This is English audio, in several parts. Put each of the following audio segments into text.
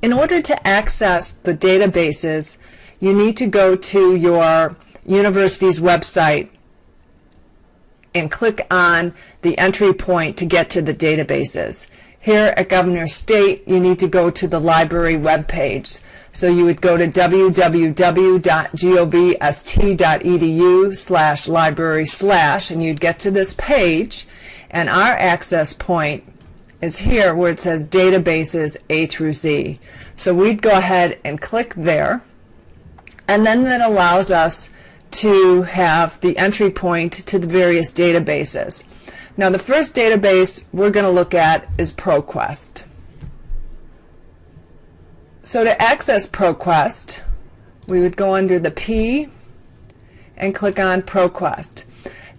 In order to access the databases, you need to go to your university's website and click on the entry point to get to the databases. Here at Governor State, you need to go to the library webpage. So you would go to www.govst.edu/library/ and you'd get to this page, and our access point is here where it says databases A through Z. So we'd go ahead and click there, and then that allows us to have the entry point to the various databases. Now the first database we're going to look at is ProQuest. So to access ProQuest, we would go under the P and click on ProQuest.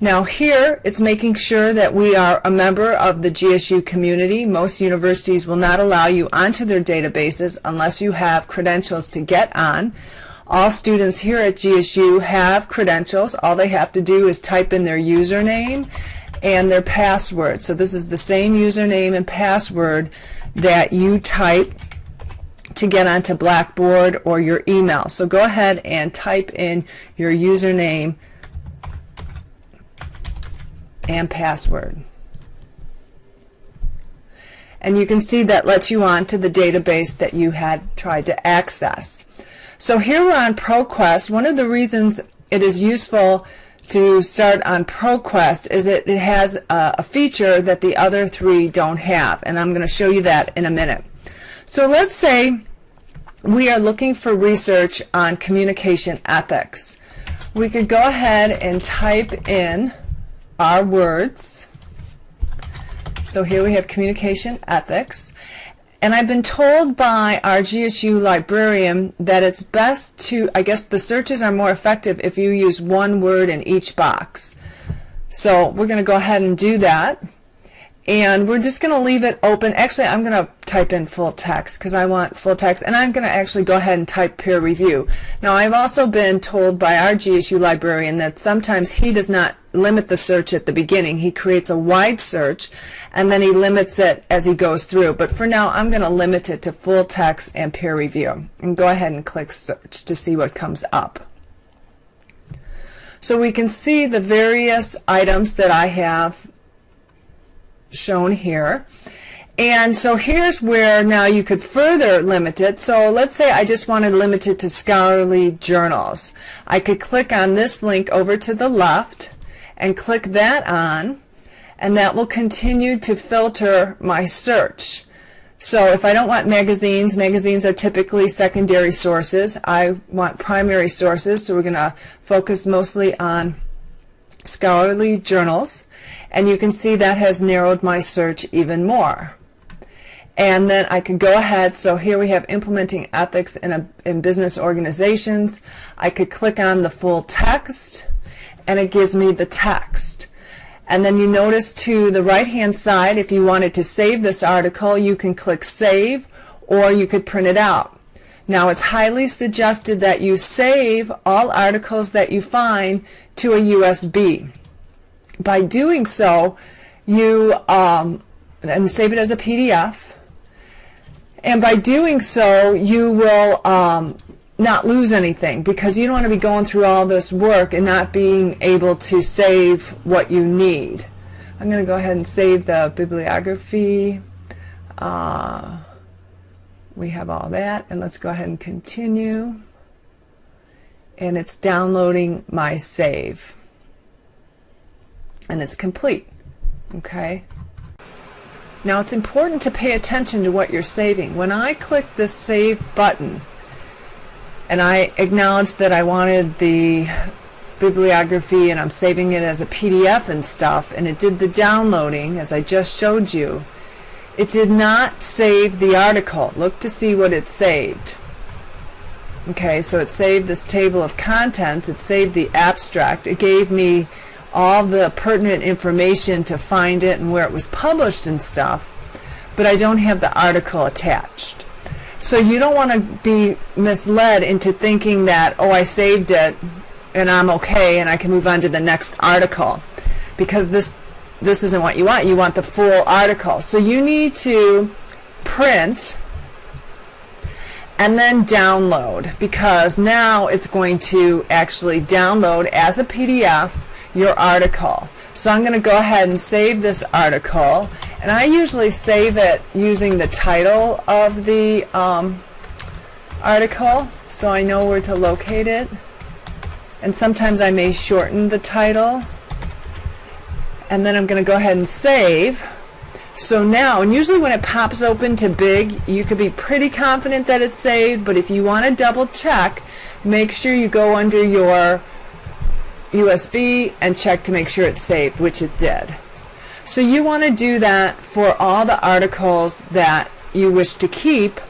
Now here it's making sure that we are a member of the GSU community. Most universities will not allow you onto their databases unless you have credentials to get on. All students here at GSU have credentials. All they have to do is type in their username and their password. So this is the same username and password that you type to get onto Blackboard or your email. So go ahead and type in your username and password. And you can see that lets you on to the database that you had tried to access. So here we're on ProQuest. One of the reasons it is useful to start on ProQuest is it has a feature that the other three don't have, and I'm going to show you that in a minute. So let's say we are looking for research on communication ethics. We could go ahead and type in our words. So here we have communication ethics, and I've been told by our GSU librarian that it's best to, I guess the searches are more effective if you use one word in each box. So we're going to go ahead and do that, and we're just going to leave it open. Actually, I'm going to type in full text because I want full text, and I'm going to actually go ahead and type peer review. Now I've also been told by our GSU librarian that sometimes he does not limit the search at the beginning. He creates a wide search and then he limits it as he goes through. But for now I'm going to limit it to full text and peer review. And go ahead and click search to see what comes up. So we can see the various items that I have shown here. And so here's where now you could further limit it. So let's say I just wanted to limit it to scholarly journals. I could click on this link over to the left and click that on, and that will continue to filter my search. So if I don't want magazines, magazines are typically secondary sources. I want primary sources, so we're going to focus mostly on scholarly journals, and you can see that has narrowed my search even more. And then I could go ahead, so here we have implementing ethics in business organizations. I could click on the full text, and it gives me the text. And then you notice to the right hand side, if you wanted to save this article, you can click save, or you could print it out. Now it's highly suggested that you save all articles that you find to a USB. By doing so, you and save it as a PDF, and by doing so you will not lose anything, because you don't want to be going through all this work and not being able to save what you need. I'm going to go ahead and save the bibliography. We have all that, and let's go ahead and continue. And it's downloading my save, and it's complete. Okay. Now it's important to pay attention to what you're saving. When I click this save button, and I acknowledged that I wanted the bibliography and I'm saving it as a PDF and stuff, and it did the downloading as I just showed you, it did not save the article. Look to see what it saved. Okay, so it saved this table of contents, it saved the abstract, it gave me all the pertinent information to find it and where it was published and stuff, but I don't have the article attached. So you don't want to be misled into thinking that, oh, I saved it and I'm okay and I can move on to the next article, because this isn't what you want. You want the full article. So you need to print and then download, because now it's going to actually download as a PDF your article. So I'm going to go ahead and save this article, and I usually save it using the title of the article, so I know where to locate it. And sometimes I may shorten the title, and then I'm going to go ahead and save. So now, and usually when it pops open to big, you could be pretty confident that it's saved, but if you want to double check, make sure you go under your USB and check to make sure it's saved, which it did. So you want to do that for all the articles that you wish to keep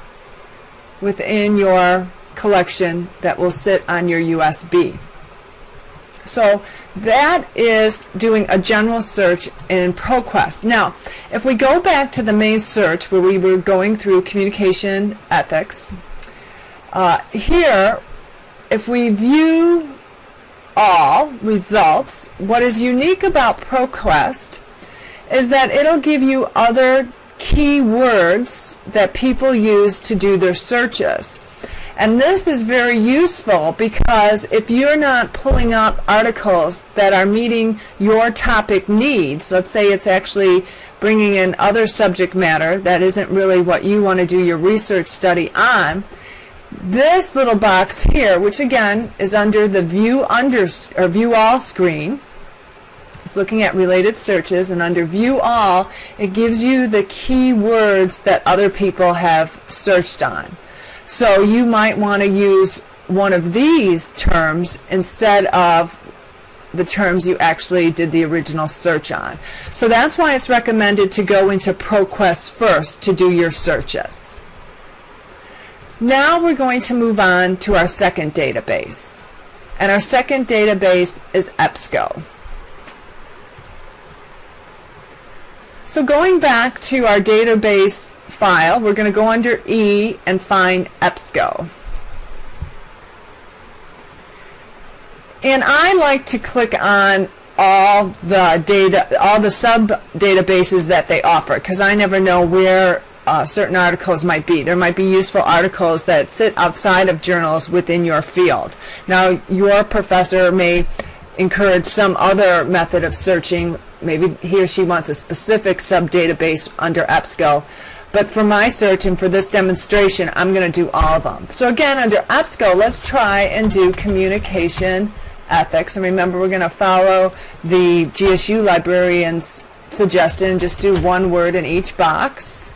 within your collection that will sit on your USB. So that is doing a general search in ProQuest. Now, if we go back to the main search where we were going through communication ethics, here, if we view all results, what is unique about ProQuest is that it'll give you other keywords that people use to do their searches. And this is very useful because if you're not pulling up articles that are meeting your topic needs, let's say it's actually bringing in other subject matter that isn't really what you want to do your research study on, this little box here, which again is under the View All screen, it's looking at related searches, and under View All, it gives you the keywords that other people have searched on. So you might want to use one of these terms instead of the terms you actually did the original search on. So that's why it's recommended to go into ProQuest first to do your searches. Now we're going to move on to our second database. And our second database is EBSCO. So going back to our database file, we're going to go under E and find EBSCO. And I like to click on all the data, all the sub databases that they offer, because I never know where certain articles might be. There might be useful articles that sit outside of journals within your field. Now, your professor may encourage some other method of searching. Maybe he or she wants a specific sub-database under EBSCO. But for my search and for this demonstration, I'm going to do all of them. So again, under EBSCO, let's try and do communication ethics. And remember, we're going to follow the GSU librarian's suggestion and just do one word in each box.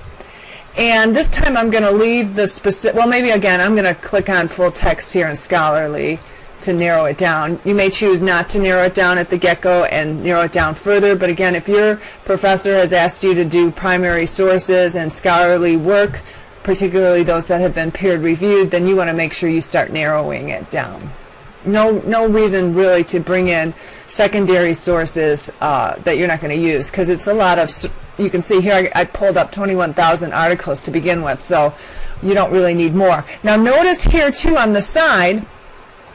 And this time I'm going to leave the specific, well, maybe again, I'm going to click on full text here in Scholarly to narrow it down. You may choose not to narrow it down at the get-go and narrow it down further, but again, if your professor has asked you to do primary sources and scholarly work, particularly those that have been peer-reviewed, then you want to make sure you start narrowing it down. No reason really to bring in secondary sources that you're not going to use, because it's a lot of, you can see here I pulled up 21,000 articles to begin with, so you don't really need more. Now notice here too on the side,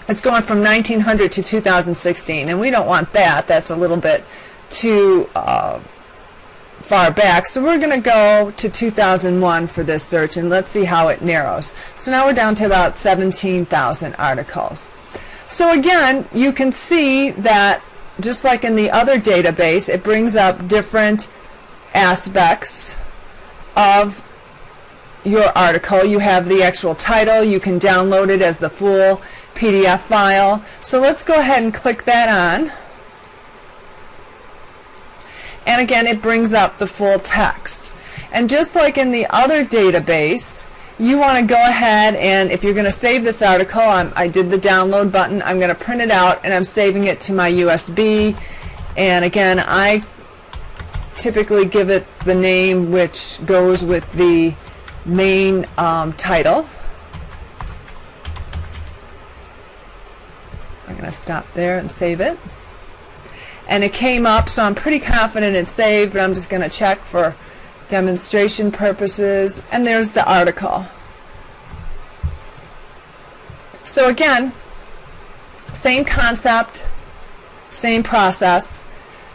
it's going from 1900 to 2016, and we don't want that. That's a little bit too far back. So we're going to go to 2001 for this search, and let's see how it narrows. So now we're down to about 17,000 articles. So again, you can see that just like in the other database, it brings up different aspects of your article. You have the actual title. You can download it as the full PDF file. So let's go ahead and click that on. And again, it brings up the full text. And just like in the other database, you want to go ahead and, if you're going to save this article, I did the download button, I'm going to print it out and I'm saving it to my USB. And again, I typically give it the name which goes with the main title. I'm going to stop there and save it. And it came up, so I'm pretty confident it's saved, but I'm just going to check for demonstration purposes. And there's the article. So again, same concept, same process.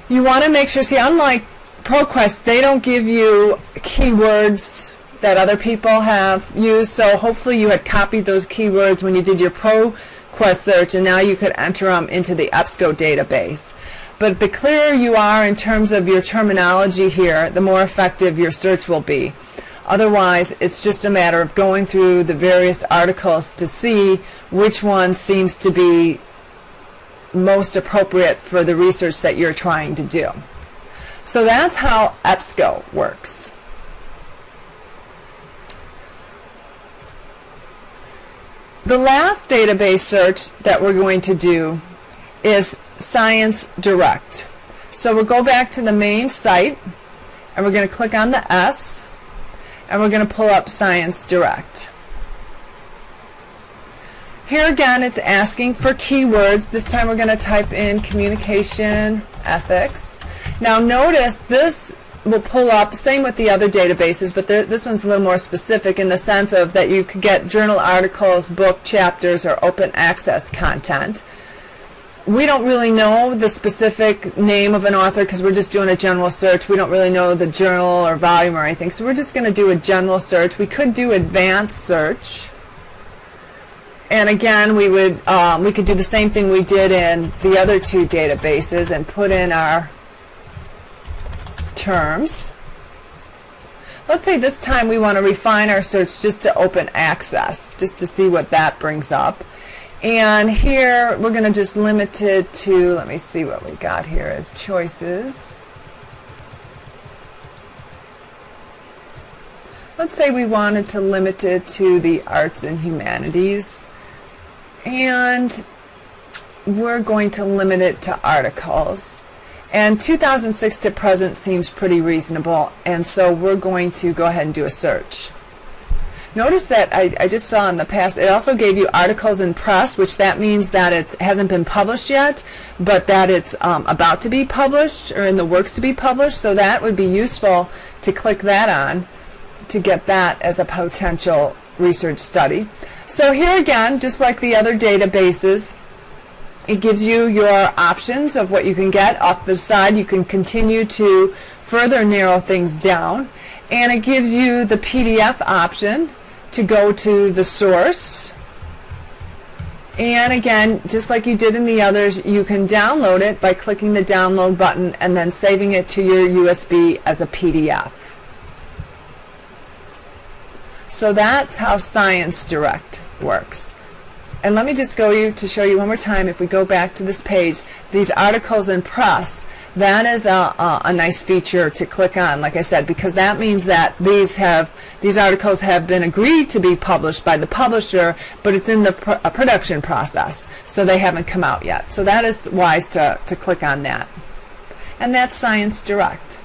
You want to make sure, see, unlike ProQuest, they don't give you keywords that other people have used. So hopefully you had copied those keywords when you did your ProQuest search, and now you could enter them into the EBSCO database. But the clearer you are in terms of your terminology here, the more effective your search will be. Otherwise, it's just a matter of going through the various articles to see which one seems to be most appropriate for the research that you're trying to do. So that's how EBSCO works. The last database search that we're going to do is ScienceDirect. So we'll go back to the main site, and we're going to click on the S, and we're going to pull up ScienceDirect. Here again, it's asking for keywords. This time we're going to type in communication ethics. Now notice this will pull up, same with the other databases, but this one's a little more specific in the sense of that you could get journal articles, book chapters, or open access content. We don't really know the specific name of an author because we're just doing a general search. We don't really know the journal or volume or anything, so we're just going to do a general search. We could do advanced search, and again we could do the same thing we did in the other two databases and put in our terms. Let's say this time we want to refine our search just to open access, just to see what that brings up. And here we're going to just limit it to, let me see what we got here as choices. Let's say we wanted to limit it to the arts and humanities, and we're going to limit it to articles. And 2006 to present seems pretty reasonable, and so we're going to go ahead and do a search. Notice that I just saw in the past, it also gave you articles in press, which that means that it hasn't been published yet, but that it's about to be published or in the works to be published. So that would be useful to click that on to get that as a potential research study. So here again, just like the other databases, it gives you your options of what you can get. Off the side, you can continue to further narrow things down, and it gives you the PDF option to go to the source. And again, just like you did in the others, you can download it by clicking the download button and then saving it to your USB as a PDF. So that's how ScienceDirect works. And let me just go to show you one more time. If we go back to this page, these articles in press, that is a nice feature to click on, like I said, because that means that these articles have been agreed to be published by the publisher, but it's in the production process, so they haven't come out yet. So that is wise to click on that. And that's ScienceDirect.